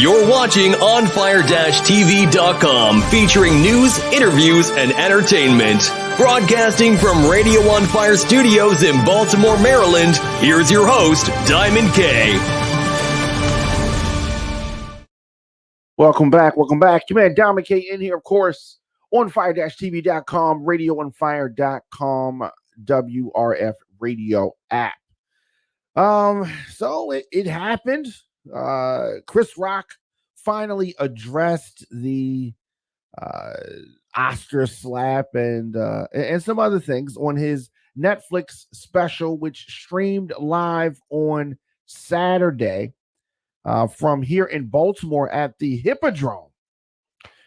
You're watching OnFire-TV.com, featuring news, interviews, and entertainment. Broadcasting from Radio On Fire Studios in Baltimore, Maryland, here's your host, Diamond K. Welcome back. Your man, Diamond K, in here, of course, OnFire-TV.com, RadioOnFire.com, WRF radio app. So it happened. Chris Rock finally addressed the Oscar slap and some other things on his Netflix special, which streamed live on Saturday from here in Baltimore at the Hippodrome.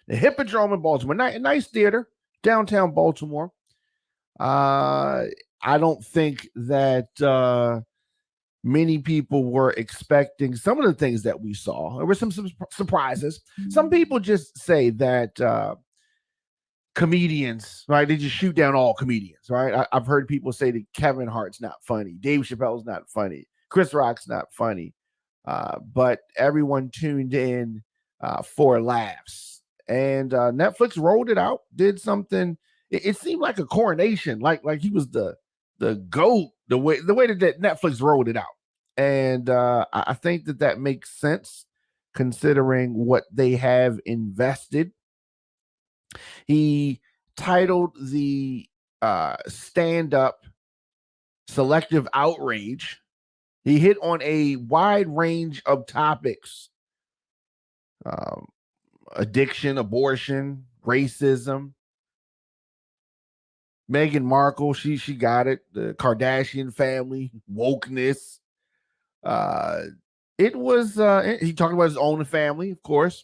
The Hippodrome in Baltimore, nice theater, downtown Baltimore. I don't think that many people were expecting some of the things that we saw. There were some surprises. Some people just say that comedians, right? They just shoot down all comedians, right? I've heard people say that Kevin Hart's not funny, Dave Chappelle's not funny, Chris Rock's not funny, but everyone tuned in for laughs. And Netflix rolled it out, did something. It seemed like a coronation, like he was the GOAT, the way that Netflix rolled it out. And I think that makes sense considering what they have invested. He titled the stand-up Selective Outrage. He hit on a wide range of topics: addiction, abortion, racism. Meghan Markle, she got it. The Kardashian family, wokeness. It was he talked about his own family, of course,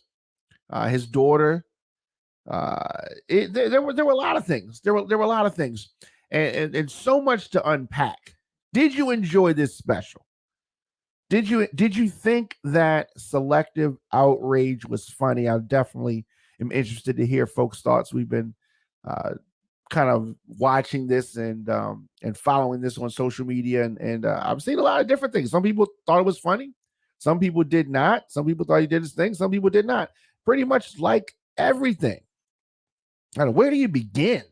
his daughter. There were a lot of things. There were a lot of things, and so much to unpack. Did you enjoy this special? Did you think that Selective Outrage was funny? I definitely am interested to hear folks' thoughts. We've been kind of watching this and following this on social media, and I've seen a lot of different things. Some people thought it was funny, some people did not. Some people thought he did his thing, some people did not. Pretty much like everything. I don't know, where do you begin?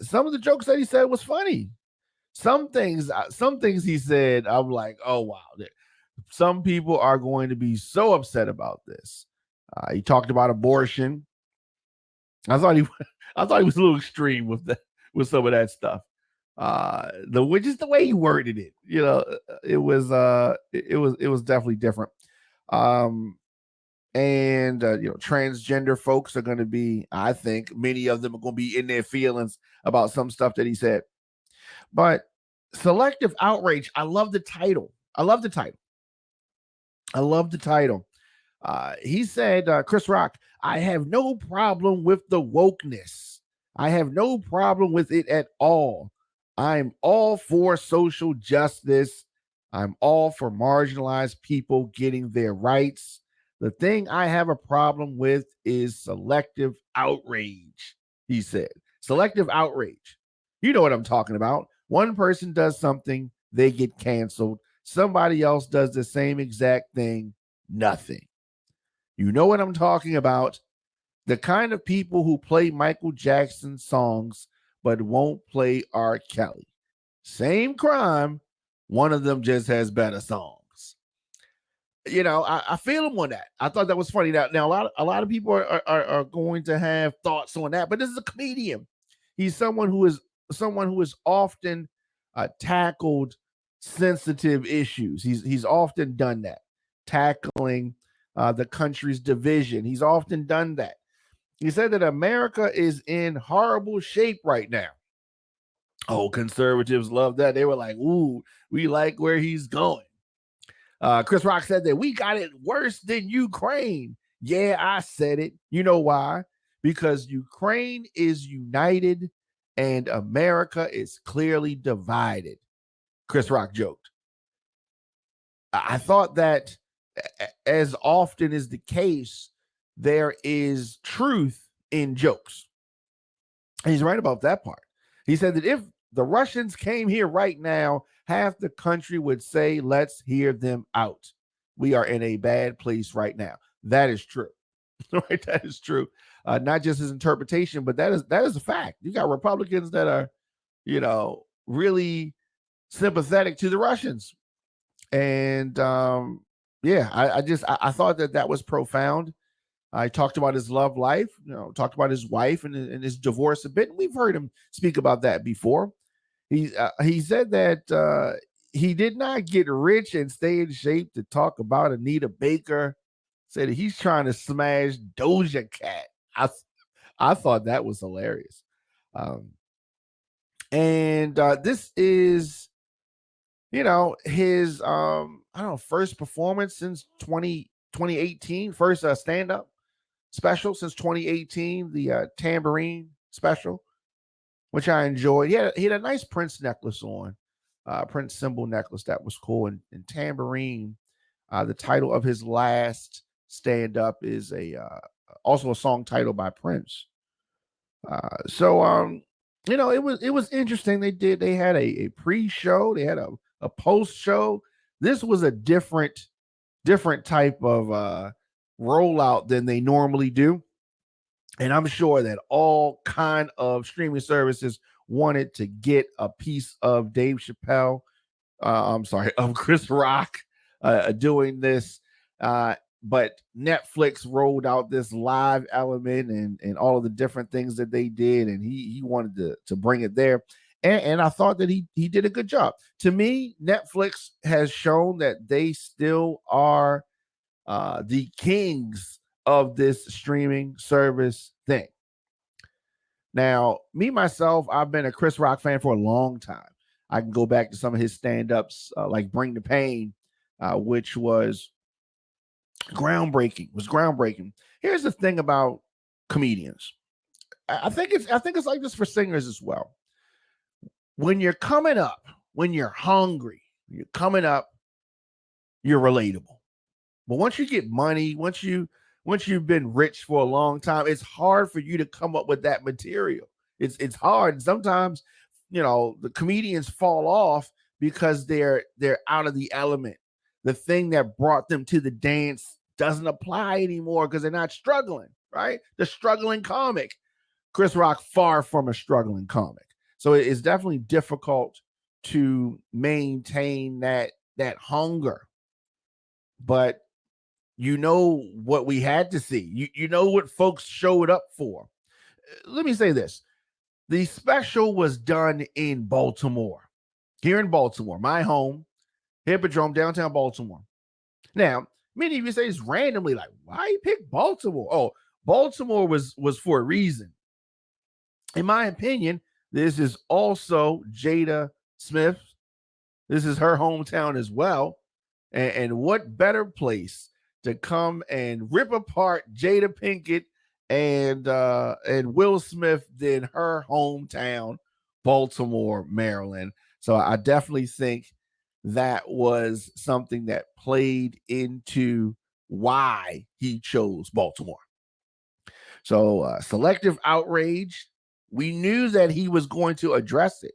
Some of the jokes that he said was funny. Some things he said, I'm like, oh wow. Some people are going to be so upset about this. He talked about abortion. I thought he was a little extreme with some of that stuff. Just the way he worded it, it was definitely different. Transgender folks are going to be, I think many of them are going to be in their feelings about some stuff that he said. But Selective Outrage, I love the title. He said, Chris Rock, I have no problem with the wokeness. I have no problem with it at all. I'm all for social justice. I'm all for marginalized people getting their rights. The thing I have a problem with is selective outrage, he said. Selective outrage. You know what I'm talking about. One person does something, they get canceled. Somebody else does the same exact thing, nothing. You know what I'm talking about. The kind of people who play Michael Jackson songs but won't play R. Kelly. Same crime. One of them just has better songs. I feel him on that. I thought that was funny. Now a lot of people are going to have thoughts on that, but this is a comedian. He's someone who is often tackled sensitive issues. He's often done that, tackling the country's division. He's often done that. He said that America is in horrible shape right now. Oh, conservatives love that. They were like, ooh, we like where he's going. Chris Rock said that we got it worse than Ukraine. Yeah, I said it. You know why? Because Ukraine is united and America is clearly divided. Chris Rock joked. I thought that, as often is the case, there is truth in jokes. And he's right about that part. He said that if the Russians came here right now, half the country would say, let's hear them out. We are in a bad place right now. That is true. Right? That is true. Not just his interpretation, but that is a fact. You got Republicans that are, really sympathetic to the Russians. And I thought that was profound. I talked about his love life, talked about his wife and his divorce a bit. We've heard him speak about that before. He said that he did not get rich and stay in shape to talk about Anita Baker. Said that he's trying to smash Doja Cat. I thought that was hilarious. And this is, his first performance since 2018, first stand-up special since 2018, the tambourine special, which I enjoyed. He had a nice Prince necklace on, Prince symbol necklace that was cool. And tambourine, the title of his last stand-up is also a song title by Prince. It was interesting. They had a pre-show, they had a post-show. This was a different type of rollout than they normally do. And I'm sure that all kind of streaming services wanted to get a piece of Dave Chappelle, of Chris Rock doing this. But Netflix rolled out this live element and all of the different things that they did. And he wanted to bring it there. And I thought that he did a good job. To me, Netflix has shown that they still are the kings of this streaming service thing. Now, myself, I've been a Chris Rock fan for a long time. I can go back to some of his stand-ups, like Bring the Pain, which was groundbreaking. Here's the thing about comedians. I think it's like this for singers as well. When you're coming up, when you're hungry, you're coming up, you're relatable. But once you get money, once you've been rich for a long time, it's hard for you to come up with that material. It's hard. And sometimes, the comedians fall off because they're out of the element. The thing that brought them to the dance doesn't apply anymore because they're not struggling, right? The struggling comic. Chris Rock, far from a struggling comic. So it's definitely difficult to maintain that hunger. But what we had to see. You know what folks showed up for. Let me say this. The special was done in Baltimore. Here in Baltimore, my home, Hippodrome, downtown Baltimore. Now, many of you say it's randomly, like, why you pick Baltimore? Oh, Baltimore was for a reason. In my opinion, this is also Jada Smith. This is her hometown as well. And what better place to come and rip apart Jada Pinkett and Will Smith than her hometown, Baltimore, Maryland. So I definitely think that was something that played into why he chose Baltimore. So selective outrage, we knew that he was going to address it.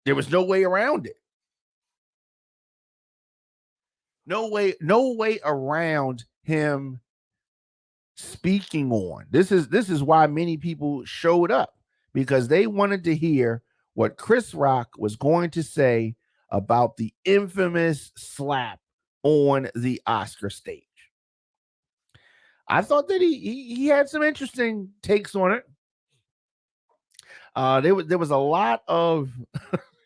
There was no way around it. No way around him speaking on. This is why many people showed up, because they wanted to hear what Chris Rock was going to say about the infamous slap on the Oscar stage. I thought that he had some interesting takes on it. There was a lot of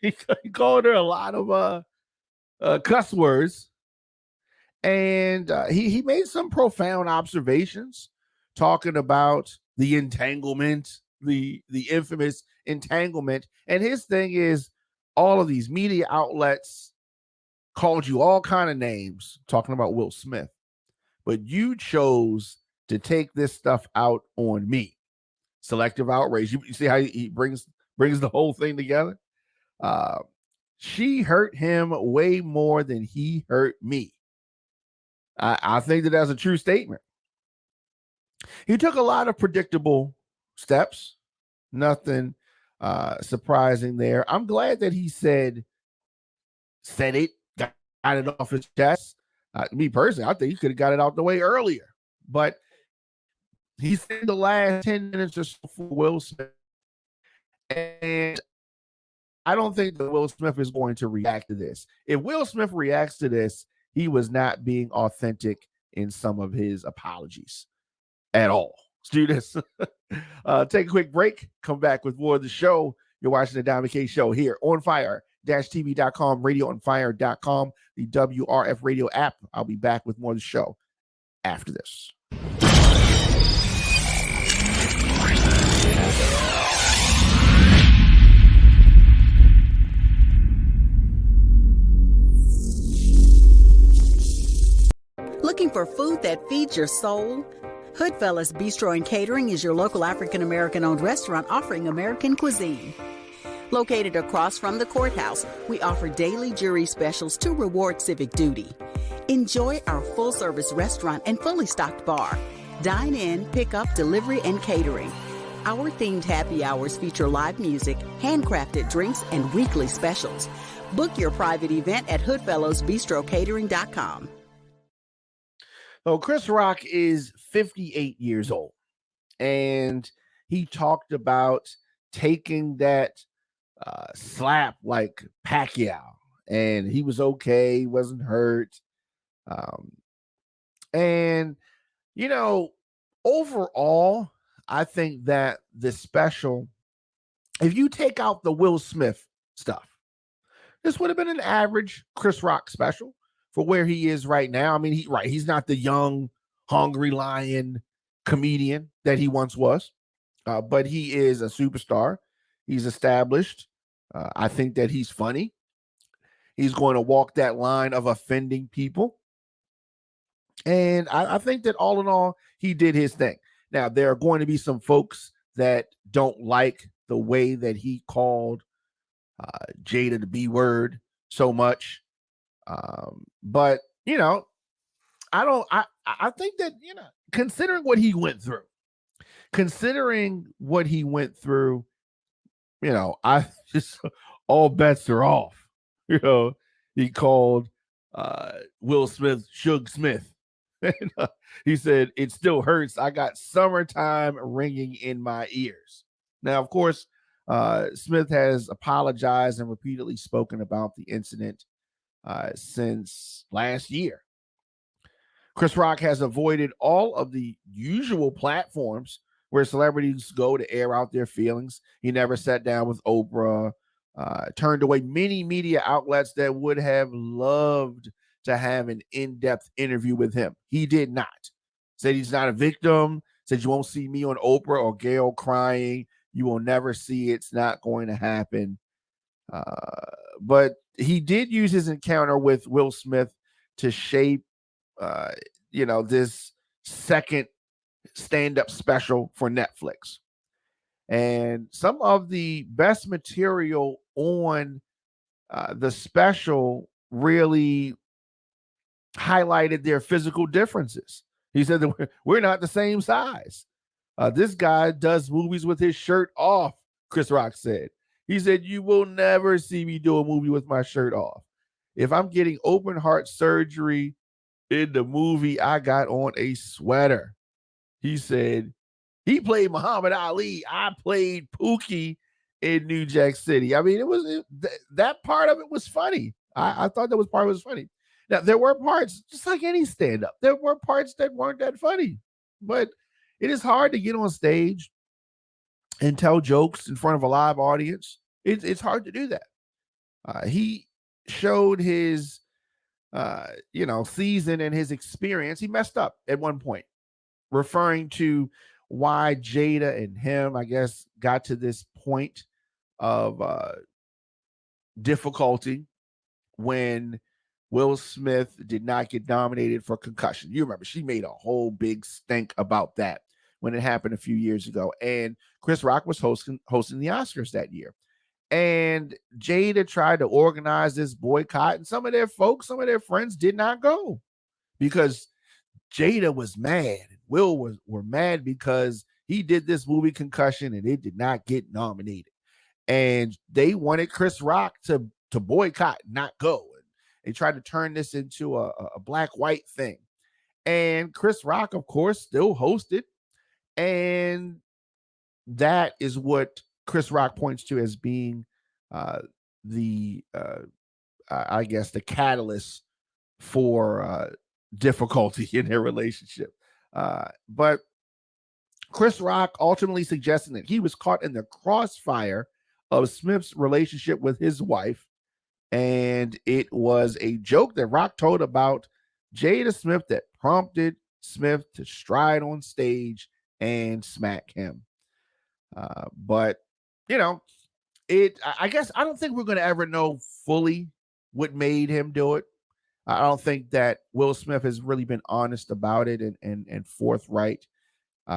he called her a lot of cuss words. And he made some profound observations talking about the entanglement, the infamous entanglement. And his thing is, all of these media outlets called you all kind of names talking about Will Smith, but you chose to take this stuff out on me. Selective outrage. You see how he brings the whole thing together? She hurt him way more than he hurt me. I think that's a true statement. He took a lot of predictable steps, nothing surprising there. I'm glad that he said it, got it off his chest. Me personally, I think he could have got it out the way earlier. But he said the last 10 minutes or so for Will Smith. And I don't think that Will Smith is going to react to this. If Will Smith reacts to this, he was not being authentic in some of his apologies at all. Let's do this. Take a quick break. Come back with more of the show. You're watching the Diamond K Show here on Fire-TV.com, radioonfire.com, the WRF radio app. I'll be back with more of the show after this. Looking for food that feeds your soul? Hoodfellas Bistro and Catering is your local African-American-owned restaurant offering American cuisine. Located across from the courthouse, we offer daily jury specials to reward civic duty. Enjoy our full-service restaurant and fully stocked bar. Dine in, pick up, delivery, and catering. Our themed happy hours feature live music, handcrafted drinks, and weekly specials. Book your private event at hoodfellowsbistrocatering.com. So Chris Rock is 58 years old, and he talked about taking that slap like Pacquiao, and he was okay, he wasn't hurt. And, you know, overall, I think that the special, if you take out the Will Smith stuff, this would have been an average Chris Rock special for where he is right now. I mean, he's not the young, hungry lion comedian that he once was, but he is a superstar. He's established. I think that he's funny. He's going to walk that line of offending people. And I think that all in all, he did his thing. Now, there are going to be some folks that don't like the way that he called Jada the B word so much. But you know, I think that, you know, considering what he went through, you know, I just, all bets are off. You know, he called Will Smith Suge Smith. And, he said, it still hurts. I got summertime ringing in my ears. Now, of course, Smith has apologized and repeatedly spoken about the incident since last year. Chris Rock has avoided all of the usual platforms where celebrities go to air out their feelings. He never sat down with Oprah, turned away many media outlets that would have loved to have an in-depth interview with him. He did not. Said he's not a victim, said you won't see me on Oprah or Gayle crying. You will never see it. It's not going to happen. But he did use his encounter with Will Smith to shape, you know, this second stand-up special for Netflix. And some of the best material on the special really highlighted their physical differences. He said that we're not the same size. This guy does movies with his shirt off, Chris Rock said. He said, you will never see me do a movie with my shirt off. If I'm getting open heart surgery in the movie, I got on a sweater. He said, he played Muhammad Ali. I played Pookie in New Jack City. I mean, that part of it was funny. I thought that part was funny. Now, there were parts, just like any stand-up, there were parts that weren't that funny. But it is hard to get on stage and tell jokes in front of a live audience. It's hard to do that. He showed his, season and his experience. He messed up at one point, referring to why Jada and him, I guess, got to this point of difficulty when Will Smith did not get nominated for concussion. You remember, she made a whole big stink about that when it happened a few years ago. And Chris Rock was hosting the Oscars that year. And Jada tried to organize this boycott, and some of their friends did not go because Jada was mad. Will were mad because he did this movie Concussion and it did not get nominated. and they wanted Chris Rock to boycott, not go. And they tried to turn this into a black-white thing. And Chris Rock, of course, still hosted. And that is what Chris Rock points to as being I guess, the catalyst for difficulty in their relationship. But Chris Rock ultimately suggesting that he was caught in the crossfire of Smith's relationship with his wife. And it was a joke that Rock told about Jada Smith that prompted Smith to stride on stage and smack him. But, you know, I guess I don't think we're going to ever know fully what made him do it. I don't think that Will Smith has really been honest about it and forthright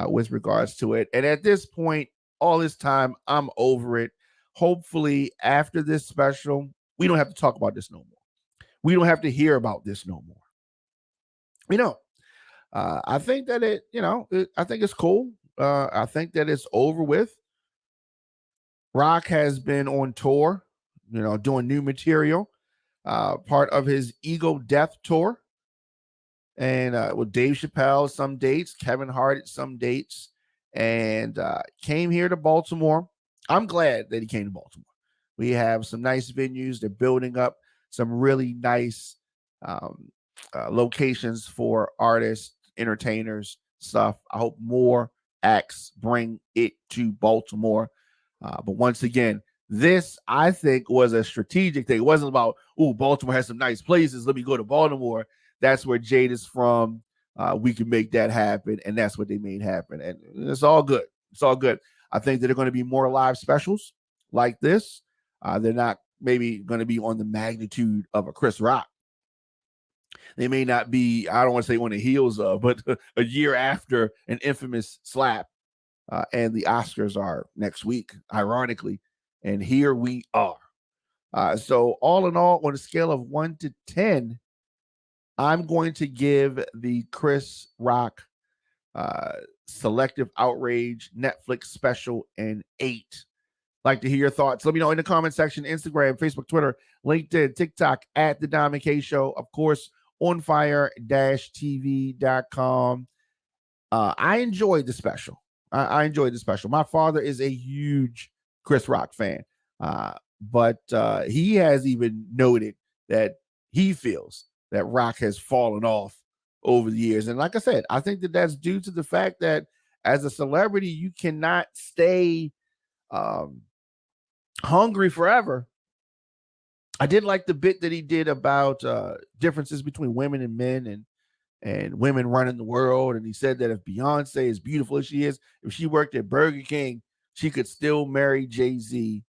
with regards to it. And at this point, all this time, I'm over it. Hopefully, after this special, we don't have to talk about this no more. We don't have to hear about this no more. You know, I think that I think it's cool. I think that it's over with. Rock has been on tour, doing new material, part of his Ego Death tour. And with Dave Chappelle, some dates, Kevin Hart at some dates, and came here to Baltimore. I'm glad that he came to Baltimore. We have some nice venues. They're building up some really nice locations for artists, entertainers, stuff. I hope more acts bring it to Baltimore. But once again, this, I think, was a strategic thing. It wasn't about, Baltimore has some nice places, let me go to Baltimore. That's where Jada's from. We can make that happen. And that's what they made happen. And it's all good. It's all good. I think that there are going to be more live specials like this. They're not maybe going to be on the magnitude of a Chris Rock. They may not be, I don't want to say on the heels of, but a year after an infamous slap. And the Oscars are next week, ironically. And here we are. So all in all, on a scale of 1 to 10, I'm going to give the Chris Rock Selective Outrage Netflix special an 8. Like to hear your thoughts. Let me know in the comment section, Instagram, Facebook, Twitter, LinkedIn, TikTok, at The Diamond K Show. Of course, onfire-tv.com. I enjoyed the special. I enjoyed the special. My father is a huge Chris Rock fan. But he has even noted that he feels that Rock has fallen off over the years. And like I said, I think that that's due to the fact that as a celebrity, you cannot stay hungry forever. I did like the bit that he did about differences between women and men and women running the world. And he said that if Beyonce, as beautiful as she is, if she worked at Burger King, she could still marry Jay-Z,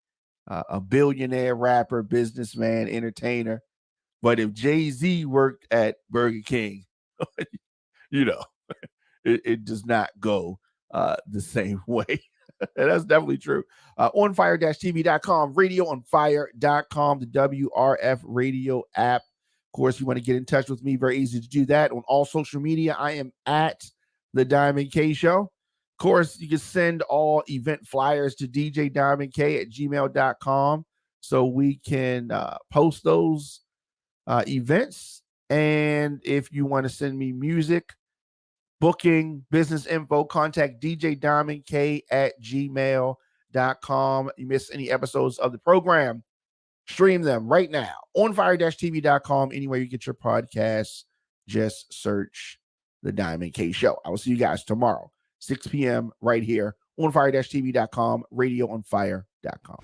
a billionaire rapper, businessman, entertainer. But if Jay-Z worked at Burger King, it does not go the same way. And that's definitely true. Onfire-tv.com, radioonfire.com, the WRF radio app. Of course, you want to get in touch with me, very easy to do that. On all social media, I am at The Diamond K Show. Of course, you can send all event flyers to djdiamondk@gmail.com so we can post those events. And if you want to send me music, booking, business info, contact djdiamondk@gmail.com. You miss any episodes of the program, stream them right now on fire-tv.com. Anywhere you get your podcasts, just search The Diamond K Show. I will see you guys tomorrow, 6 p.m. right here on fire-tv.com, radioonfire.com.